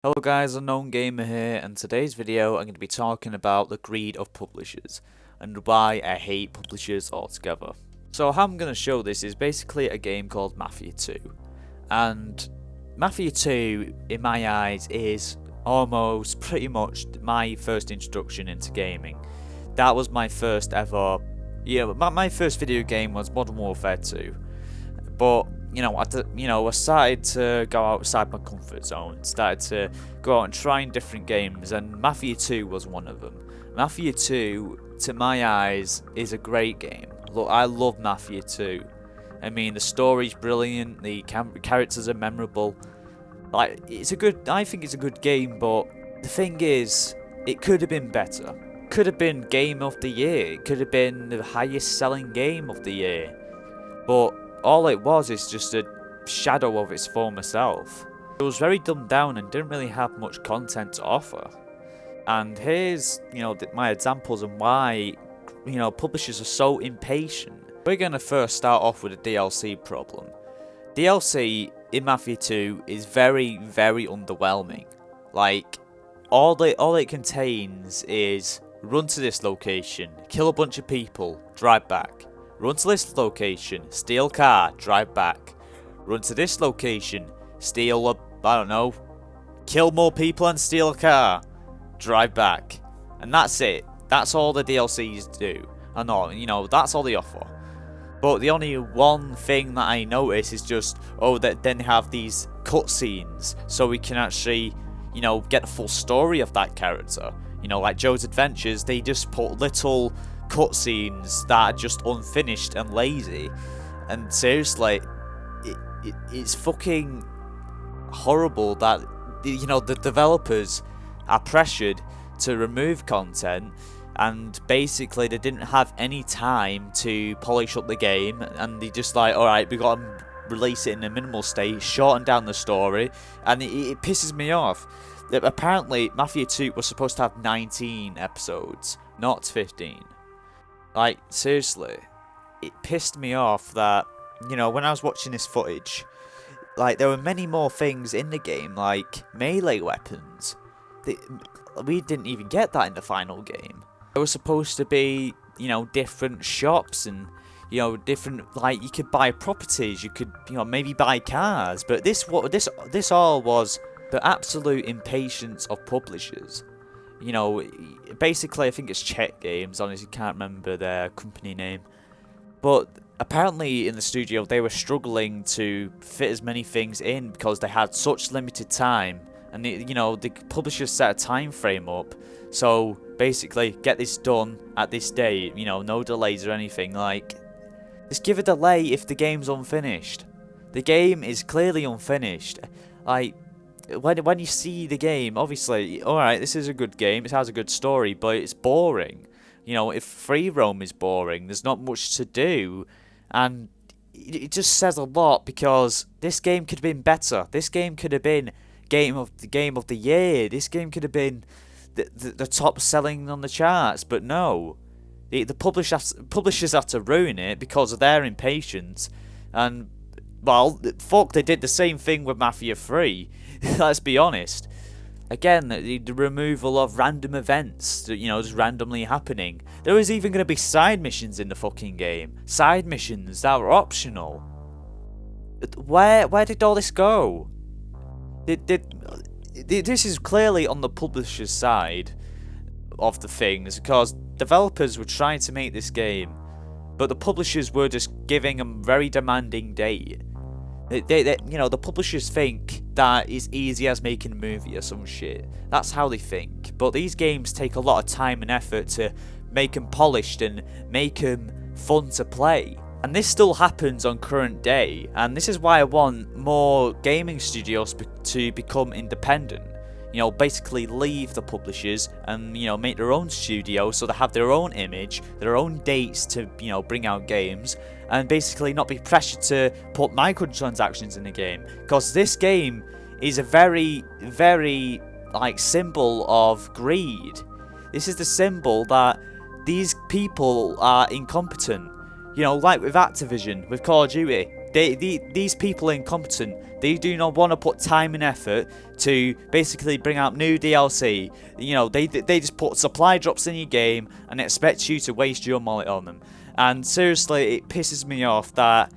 Hello guys, Unknown Gamer here, and today's video I'm going to be talking about the greed of publishers and why I hate publishers altogether. So how I'm going to show this is basically a game called Mafia 2, and Mafia 2 in my eyes is almost pretty much my first introduction into gaming. That was my first ever, my first video game was Modern Warfare 2, but I started to go outside my comfort zone, started to go out and trying different games, and Mafia 2 was one of them. Mafia 2, to my eyes, is a great game. Look, I love Mafia 2. I mean, the story's brilliant, the characters are memorable. I think it's a good game, but the thing is, it could have been better. Could have been Game of the Year, it could have been the highest selling game of the year. But all it was is just a shadow of its former self. It was very dumbed down and didn't really have much content to offer. And here's, my examples and why, publishers are so impatient. We're gonna first start off with a DLC problem. DLC in Mafia 2 is very, very underwhelming. Like, all it contains is run to this location, kill a bunch of people, drive back. Run to this location, steal car, drive back. Run to this location, steal kill more people and steal a car, drive back. And that's it. That's all the DLCs do. And that's all they offer. But the only one thing that I notice is just, that then they have these cutscenes, so we can actually, get the full story of that character. Like Joe's Adventures, they just put little cutscenes that are just unfinished and lazy, and seriously, it's fucking horrible that the developers are pressured to remove content, and basically they didn't have any time to polish up the game, and they just like, alright, we got to release it in a minimal state, shorten down the story, and it pisses me off. Apparently Mafia 2 was supposed to have 19 episodes, not 15. Like, seriously, it pissed me off that, when I was watching this footage, like, there were many more things in the game, like melee weapons. We didn't even get that in the final game. There was supposed to be, different shops and, different, like, you could buy properties, you could, maybe buy cars, but this all was the absolute impatience of publishers. Basically I think it's Czech Games, honestly can't remember their company name, but apparently in the studio they were struggling to fit as many things in because they had such limited time, and the publishers set a time frame up, so basically get this done at this date, no delays or anything. Like, just give a delay if the game's unfinished. The game is clearly unfinished. Like, when you see the game, obviously, alright, this is a good game, it has a good story, but it's boring. If free roam is boring, there's not much to do, and it just says a lot, because this game could have been better. This game could have been game of the year. This game could have been the top selling on the charts, but no. The publishers have to ruin it because of their impatience, and, well, fuck, they did the same thing with Mafia 3. Let's be honest. Again, the removal of random events, just randomly happening. There was even going to be side missions in the fucking game. Side missions that were optional. Where did all this go? This is clearly on the publisher's side of the things, because developers were trying to make this game, but the publishers were just giving them very demanding date. The publishers think that it's easy as making a movie or some shit. That's how they think. But these games take a lot of time and effort to make them polished and make them fun to play. And this still happens on current day. And this is why I want more gaming studios to become independent. Basically leave the publishers and, make their own studio, so they have their own image, their own dates to, bring out games, and basically not be pressured to put microtransactions in the game. Because this game is a very, very, symbol of greed. This is the symbol that these people are incompetent. Like with Activision, with Call of Duty, These people are incompetent. They do not want to put time and effort to basically bring out new DLC. You know, they just put supply drops in your game and expect you to waste your money on them. And seriously, it pisses me off that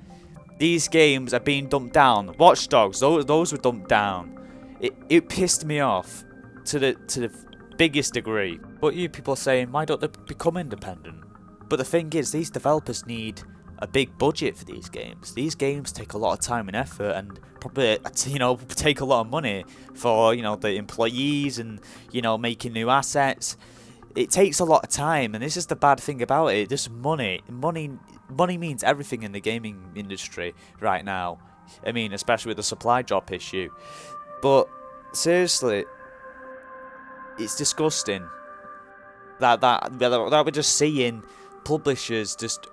these games are being dumped down. Watch Dogs, those were dumped down. It pissed me off to the biggest degree. But you people are saying, why don't they become independent? But the thing is, these developers need a big budget for these games. These games take a lot of time and effort, and probably, you know, take a lot of money for, you know, the employees and, you know, making new assets. It takes a lot of time, and this is the bad thing about it. Just money means everything in the gaming industry right now. I mean, especially with the supply drop issue. But seriously, it's disgusting that we're just seeing publishers just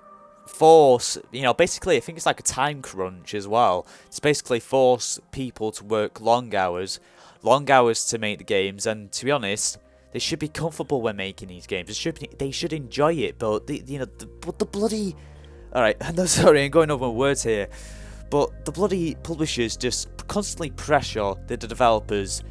force, you know, basically I think it's like a time crunch as well. It's basically force people to work long hours to make the games, and to be honest, they should be comfortable when making these games. They should enjoy it, but the bloody, alright, no, sorry, I'm going over words here, but the bloody publishers just constantly pressure the developers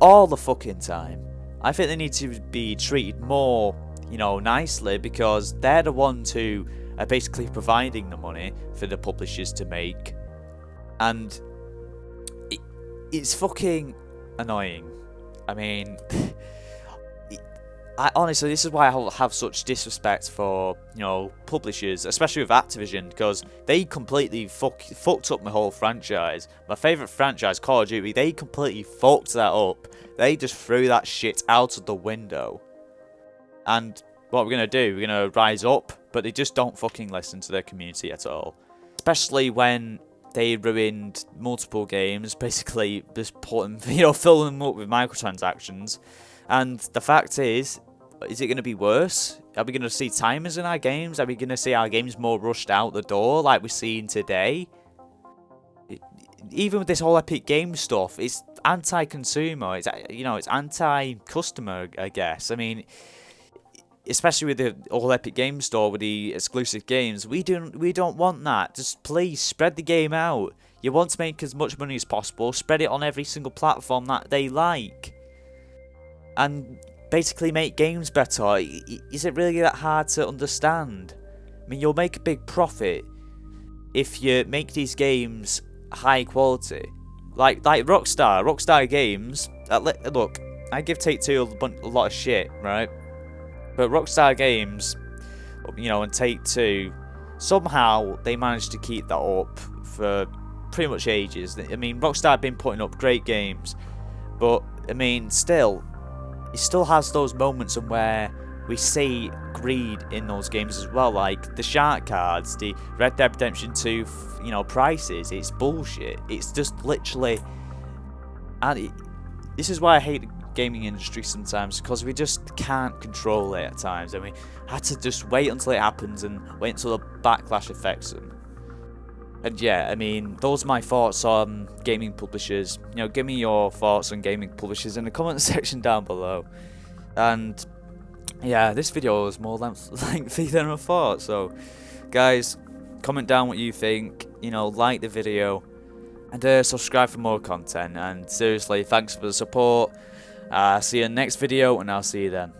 all the fucking time. I think they need to be treated more, you know, nicely, because they're the ones who are basically providing the money for the publishers to make, and it's fucking annoying. I mean, honestly, this is why I have such disrespect for, you know, publishers, especially with Activision, because they completely fucked up my whole franchise. My favourite franchise, Call of Duty, they completely fucked that up. They just threw that shit out of the window. And what we're going to do, we're going to rise up, but they just don't fucking listen to their community at all. Especially when they ruined multiple games, basically just putting, you know, filling them up with microtransactions. And the fact is it going to be worse? Are we going to see timers in our games? Are we going to see our games more rushed out the door like we're seeing today? Even with this whole Epic Games stuff, it's anti-consumer. It's, you know, it's anti-customer, I guess. I mean, especially with the whole Epic Games Store with the exclusive games, we don't want that. Just please spread the game out. You want to make as much money as possible, spread it on every single platform that they like, and basically make games better. Is it really that hard to understand? I mean, you'll make a big profit if you make these games high quality, like Rockstar Games. Look, I give Take-Two a lot of shit, right? But Rockstar Games, you know, and Take-Two, somehow they managed to keep that up for pretty much ages. I mean, Rockstar have been putting up great games, but I mean, still, it still has those moments where we see greed in those games as well, like the shark cards, the Red Dead Redemption 2, you know, prices. It's bullshit. It's just literally, and this is why I hate the gaming industry sometimes, because we just can't control it at times. I mean, I had to just wait until it happens and wait until the backlash affects them. And yeah, I mean, those are my thoughts on gaming publishers. You know, give me your thoughts on gaming publishers in the comment section down below. And yeah, this video was more lengthy than I thought. So, guys, comment down what you think. You know, like the video, and subscribe for more content. And seriously, thanks for the support. See you in the next video, and I'll see you then.